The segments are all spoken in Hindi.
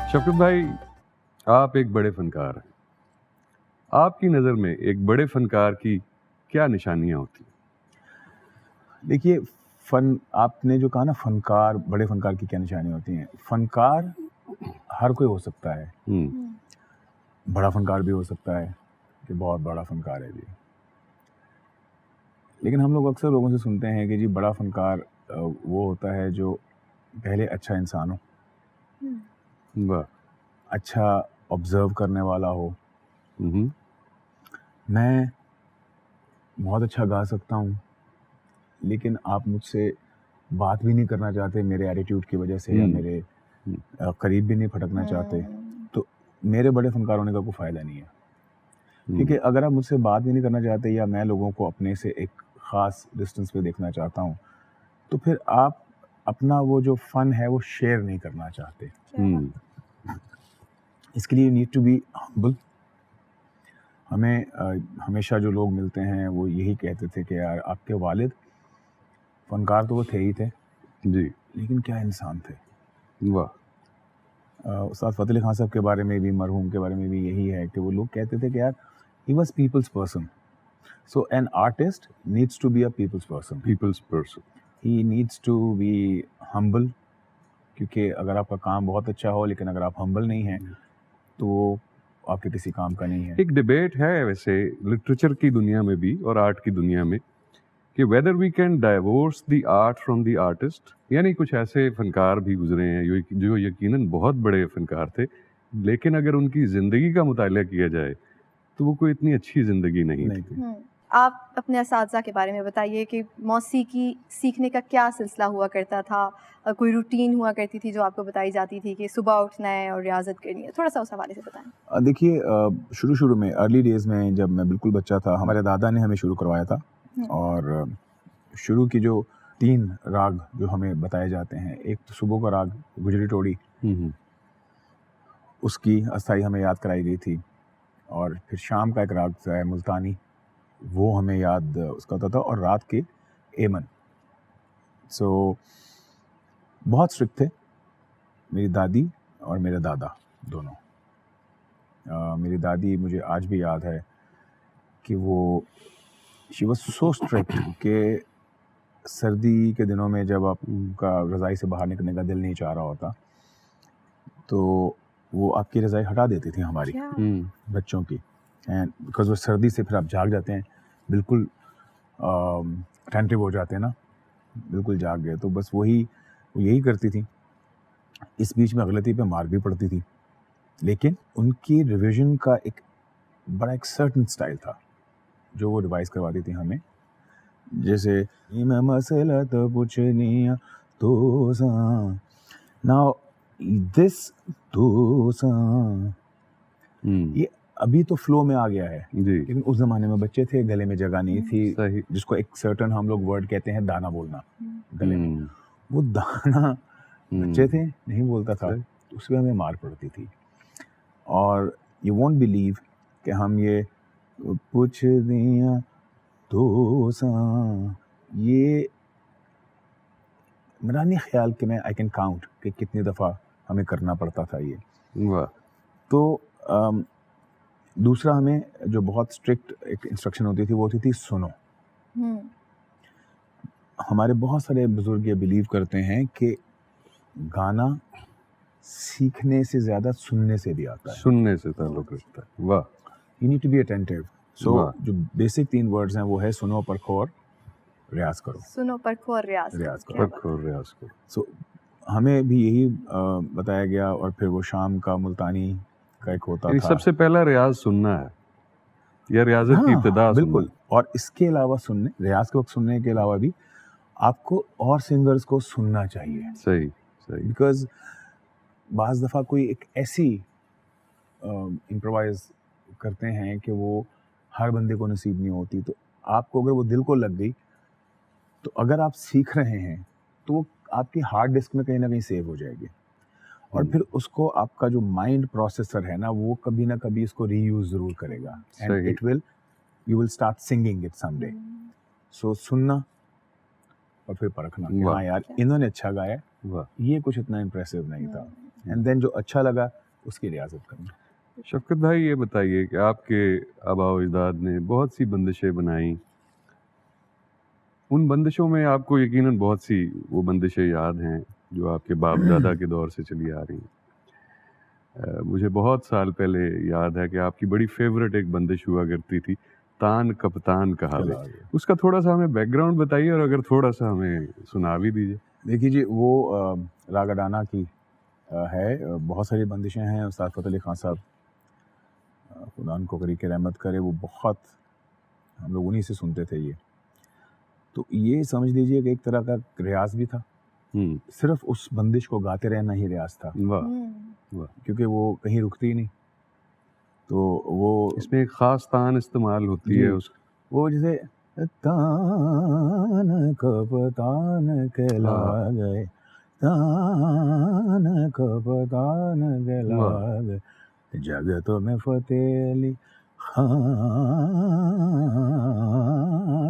शफकत भाई, आप एक बड़े फनकार हैं। आपकी नज़र में एक बड़े फनकार की क्या निशानियां होती हैं? देखिए, आपने जो कहा ना, फनकार, बड़े फनकार की क्या निशानी होती हैं। फनकार हर कोई हो सकता है। बड़ा फनकार भी हो सकता है कि बहुत बड़ा फनकार है जी। लेकिन हम लोग अक्सर लोगों से सुनते हैं कि जी बड़ा फनकार वो होता है जो पहले अच्छा इंसान हो, वाह। अच्छा ऑब्जर्व करने वाला हो। हम्म। मैं बहुत अच्छा गा सकता हूँ, लेकिन आप मुझसे बात भी नहीं करना चाहते मेरे एटीट्यूड की वजह से, या मेरे करीब भी नहीं फटकना चाहते, तो मेरे बड़े फनकार होने का कोई फ़ायदा नहीं है। क्योंकि अगर आप मुझसे बात भी नहीं करना चाहते, या मैं लोगों को अपने से एक ख़ास डिस्टेंस पे देखना चाहता हूँ, तो फिर आप अपना वो जो फ़न है वो शेयर नहीं करना चाहते। इसके लिए you need to be humble. हमें हमेशा जो लोग मिलते हैं वो यही कहते थे कि यार आपके वालिद फनकार तो वो थे ही थे जी। लेकिन क्या इंसान थे। वाह। उस्ताद फ़तेह अली खान साहब के बारे में भी, मरहूम के बारे में भी यही है कि वो लोग कहते थे कि यार he was people's person. So an artist needs to be a people's person. People's person. He needs to be humble, क्योंकि अगर आपका काम बहुत अच्छा हो लेकिन अगर आप हम्बल नहीं हैं तो वो आपके किसी काम का नहीं है। एक डिबेट है वैसे लिटरेचर की दुनिया में भी और आर्ट की दुनिया में कि whether we can divorce the art from the artist. यानी कुछ ऐसे फनकार भी गुजरे हैं जो यकीनन बहुत बड़े फनकार थे, लेकिन अगर उनकी ज़िंदगी का मुताला किया जाए तो वो कोई इतनी अच्छी ज़िंदगी नहीं थी। आप अपने असातिज़ा के बारे में बताइए कि मौसीकी सीखने का क्या सिलसिला हुआ करता था? कोई रूटीन हुआ करती थी जो आपको बताई जाती थी कि सुबह उठना है और रियाज़त करनी है? थोड़ा-सा उस हवाले से बताएँ। देखिए, शुरू में अर्ली डेज़ में जब मैं बिल्कुल बच्चा था, हमारे दादा ने हमें शुरू करवाया था। और शुरू की जो 3 राग जो हमें बताए जाते हैं, एक तो सुबह का राग गुजरी टोड़ी, उसकी अस्थाई हमें याद कराई गई थी। और फिर शाम का एक राग है मुल्तानी, वो हमें याद उसका होता था, और रात के एमन। सो बहुत स्ट्रिक्ट थे मेरी दादी और मेरे दादा दोनों। मेरी दादी, मुझे आज भी याद है कि वो शी वॉज सो स्ट्रिक्ट कि सर्दी के दिनों में जब आपका रज़ाई से बाहर निकलने का दिल नहीं चाह रहा होता तो वो आपकी रज़ाई हटा देती थी हमारी बच्चों की। एंड बिकॉज वो सर्दी से फिर आप जाग जाते हैं, बिल्कुल अटेंटिव हो जाते हैं ना, बिल्कुल जाग गए, तो बस वो यही करती थी। इस बीच में गलती पे मार भी पड़ती थी, लेकिन उनकी रिवीजन का एक बड़ा एक सर्टन स्टाइल था जो वो रिवाइज करवाती थी हमें। जैसे मैं मसला तो पूछनिया तो सा, नाउ दिस तो सा, ये अभी तो फ्लो में आ गया है, लेकिन उस जमाने में बच्चे थे, गले में जगह नहीं थी, जिसको एक सर्टन हम लोग वर्ड कहते हैं दाना बोलना गले में। वो दाना बच्चे थे, नहीं बोलता था, तो उसमें हमें मार पड़ती थी। और यू वोंट बिलीव कि हम ये पूछ दिया तो सा, ये मेरा नहीं ख्याल कि मैं आई कैन काउंट कि कितनी दफ़ा हमें करना पड़ता था ये। तो दूसरा हमें जो बहुत स्ट्रिक्ट एक इंस्ट्रक्शन होती थी वो होती थी सुनो। हमारे बहुत सारे बुजुर्ग ये बिलीव करते हैं कि गाना सीखने से ज़्यादा सुनने से भी आता है, सुनने से ताल्लुक़ रखता है। वाह। You need to be attentive. So जो बेसिक 3 वर्ड्स हैं वो है सुनो, परखो और रियाज़ करो। सुनो, परखो और रियाज़ करो। परखो और रियाज़ करो। सो हमें भी यही बताया गया। और फिर वो शाम का मुल्तानी का एक होता था। सबसे पहला रियाज सुनना है या रियाजत की इब्तिदा बिल्कुल। और इसके अलावा रियाज के वक्त सुनने के अलावा भी आपको और सिंगर्स को सुनना चाहिए। सही। बिकॉज बाज़ दफ़ा कोई एक ऐसी इम्प्रोवाइज करते हैं कि वो हर बंदे को नसीब नहीं होती, तो आपको अगर वो दिल को लग गई तो अगर आप सीख रहे हैं तो वो आपकी हार्ड डिस्क में कहीं ना कहीं सेव हो जाएगी। और फिर उसको आपका जो माइंड प्रोसेसर है ना, वो कभी ना कभी इसको रीयूज ज़रूर करेगा, and you will start singing it someday. So सुनना और फिर परखना कि हाँ यार इन्होंने अच्छा गाया, ये कुछ इतना इम्प्रेसिव नहीं था। एंड देन जो अच्छा लगा उसकी रियाजत करना। शफकत भाई ये बताइए कि आपके आबा व अजदाद ने बहुत सी बंदिशें बनाई, उन बंदिशों में आपको यकीनन बहुत सी वो बंदिशें याद हैं जो आपके बाप दादा के दौर से चली आ रही हैं। मुझे बहुत साल पहले याद है कि आपकी बड़ी फेवरेट एक बंदिश हुआ करती थी, तान कप्तान कहावे। उसका थोड़ा सा हमें बैकग्राउंड बताइए और अगर थोड़ा सा हमें सुना भी दीजिए। देखिए जी, वो राग अडाना की है। बहुत सारी बंदिशें हैं। उस्ताद फ़तेह अली ख़ान साहब, खुदा उनको करी के रहमत करे, वो बहुत, हम लोग उन्हीं से सुनते थे ये। तो ये समझ लीजिए कि एक तरह का रियाज भी था। सिर्फ उस बंदिश को गाते रहना ही रियाज था। वाह, क्योंकि वो कहीं रुकती ही नहीं। तो वो इसमें एक ख़ास तान इस्तेमाल होती है उस, वो जैसे तान कप्तान कहला गए, तान कप्तान कहला गए, जगतों में फतेह अली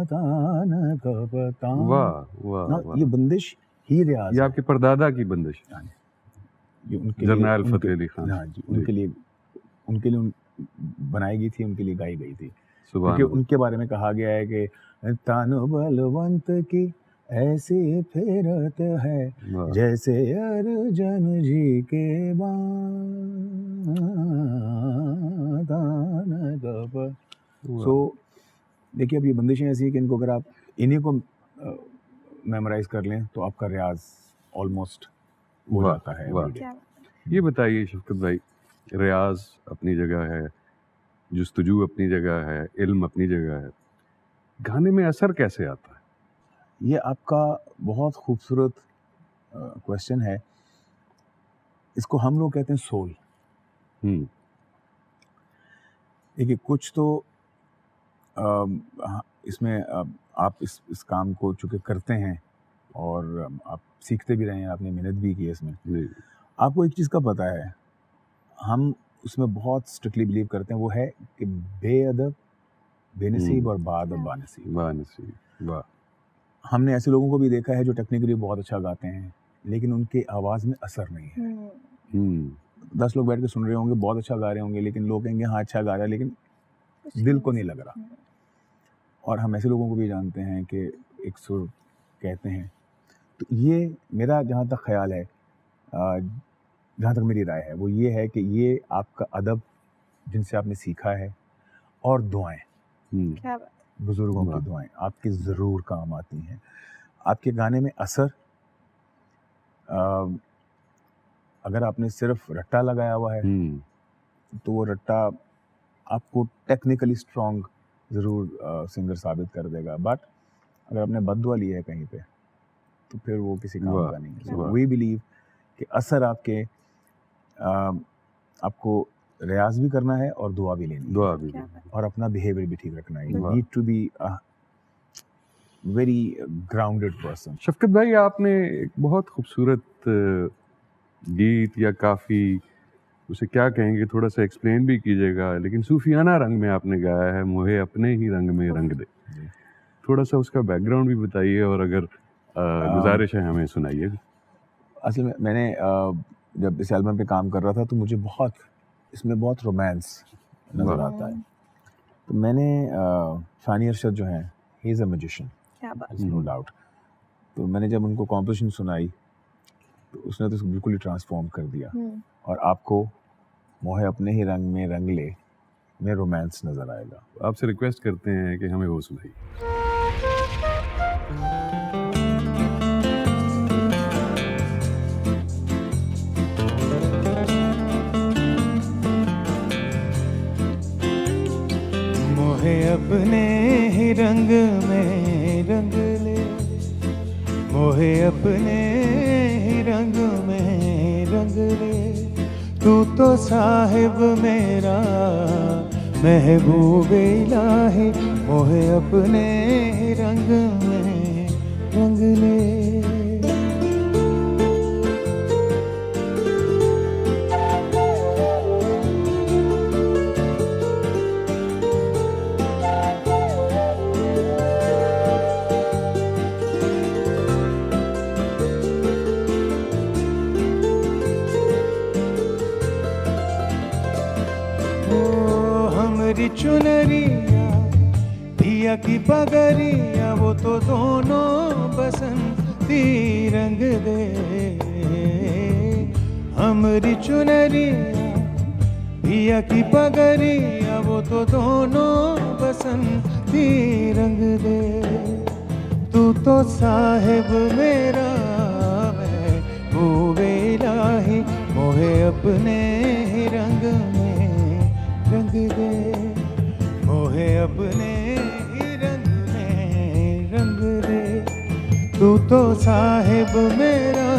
तान कप्तान। वाह, ये बंदिश ही रियाज, ये आपके परदादा की बंदिश, ये उनके जरनैल फतेह अली खान। हाँ जी, उनके लिए बनाई गई थी, उनके लिए गाई गई थी। सुभान क्योंकि उनके बारे में कहा गया है कि तानो बलवंत की ऐसी फेरत है जैसे अर्जन जी के बादान। सो देखिए, अब ये बंदिशें ऐसी हैं कि इनको अगर आप इन्हीं को मेमोराइज कर लें तो आपका रियाज ऑलमोस्ट हो जाता है। ये बताइए शफकत भाई, रियाज अपनी जगह है, जुस्तजू अपनी जगह है, इल्म अपनी जगह है, गाने में असर कैसे आता है? ये आपका बहुत खूबसूरत क्वेश्चन है। इसको हम लोग कहते हैं सोल। देखिए, कुछ तो इसमें आप इस काम को चूँकि करते हैं और आप सीखते भी रहे हैं, आपने मेहनत भी की है इसमें। आपको एक चीज़ का पता है, हम उसमें बहुत स्ट्रिक्टली बिलीव करते हैं, वो है कि बेअदब बेनसीब और बाअदब बानसीब। वाह। हमने ऐसे लोगों को भी देखा है जो टेक्निकली बहुत अच्छा गाते हैं लेकिन उनके आवाज़ में असर नहीं है। 10 लोग बैठ के सुन रहे होंगे, बहुत अच्छा गा रहे होंगे, लेकिन लोग कहेंगे हाँ अच्छा गा रहा है, लेकिन दिल को नहीं लग रहा। और हम ऐसे लोगों को भी जानते हैं कि एक सुर कहते हैं। तो ये मेरा जहाँ तक ख्याल है, जहाँ तक मेरी राय है, वो ये है कि ये आपका अदब जिनसे आपने सीखा है और दुआएं, बुजुर्गों की दुआएं आपके ज़रूर काम आती हैं। आपके गाने में असर, अगर आपने सिर्फ रट्टा लगाया हुआ है तो वो रट्टा आपको टेक्निकली स्ट्रॉन्ग ज़रूर सिंगर साबित कर देगा, बट अगर आपने बद्दुआ ली है कहीं पे तो फिर वो किसी काम का नहीं है। वी बिलीव कि असर आपके आपको रियाज भी करना है और दुआ भी लेनी है और अपना बिहेवियर भी ठीक रखना है। You need to be a very grounded person. Shafqat भाई, आपने एक बहुत खूबसूरत गीत या काफ़ी, उसे क्या कहेंगे, थोड़ा सा एक्सप्लेन भी कीजिएगा, लेकिन सूफियाना रंग में आपने गाया है, मोहे अपने ही रंग में रंग दे। थोड़ा सा उसका बैकग्राउंड भी बताइए और अगर गुजारिश है हमें सुनाइए। असल में मैंने जब इस एल्बम पे काम कर रहा था तो मुझे इसमें बहुत रोमांस नज़र आता है। तो मैंने फ़ानी अरशद जो हैं, he is a magician, no doubt. तो मैंने जब उनको कॉम्पोजिशन सुनाई तो उसने तो उसको बिल्कुल ही ट्रांसफॉर्म कर दिया और आपको मोहे अपने ही रंग में रंग ले में रोमांस नज़र आएगा। आपसे रिक्वेस्ट करते हैं कि हमें वो सुनाइए। मोहे अपने ही रंग में रंग ले, मोहे अपने ही रंग में रंग ले, तू तो साहिब मेरा महबूब इलाही, मोहे अपने ही रंग में रंग ले। की पगड़िया वो तो दोनों बसंती रंग दे, हमरी चुनरिया पिया की पगड़िया वो तो दोनों बसंती रंग दे। तू तो साहिब मेरा मैं होवे इलाही, मोहे अपने ही रंग में रंग दे, मोहे अपने ही रंग में रंग दे। तू तो साहिब मेरा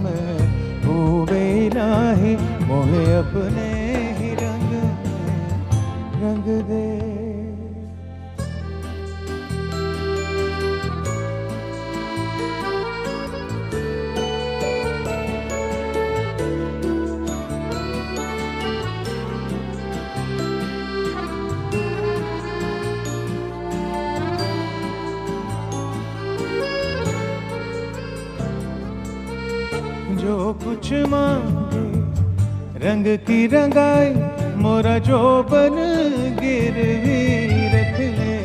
मैं होवे इलाही, मोहे अपने ही रंग में रंग दे। जो कुछ मांगे रंग की रंगाई, मोरा जोबन गिरवी रख ले।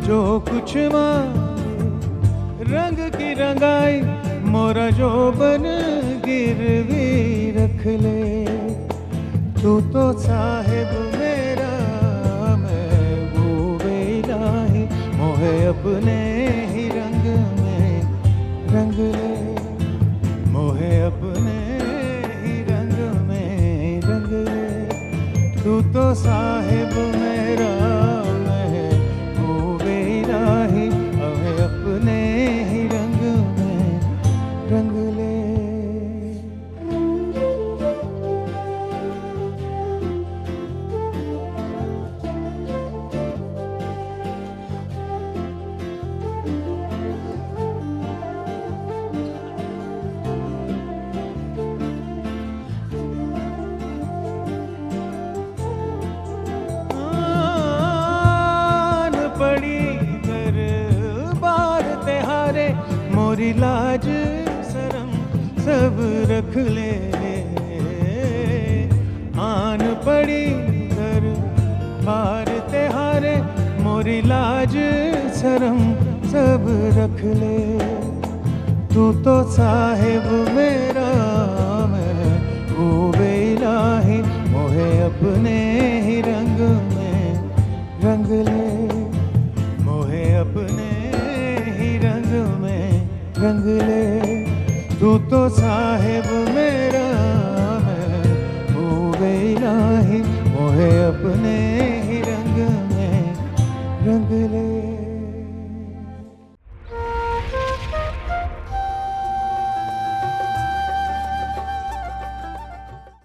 जो कुछ मांगे रंग की रंगाई, मोरा जोबन गिरवी रख ले। तू तो साहिब मेरा मैं होवे इलाही, मोहे अपने ही रंग में रंग ले, मोहे अपने ही रंग में रंग ले। तू तो साहिब मेरा मैं होवे इलाही, हमें अपने ही रंग में रंग ले। मोरी लाज शरम सब रख ले, आन पड़ी कर बार त्योहारे, मोरी लाज शरम सब रख ले। तू तो साहिब मेरा मैं होवे इलाही, मोहे अपने ही रंग में रंग ले, मोहे अपने ही रंग में रंग ले। तू तो साहिब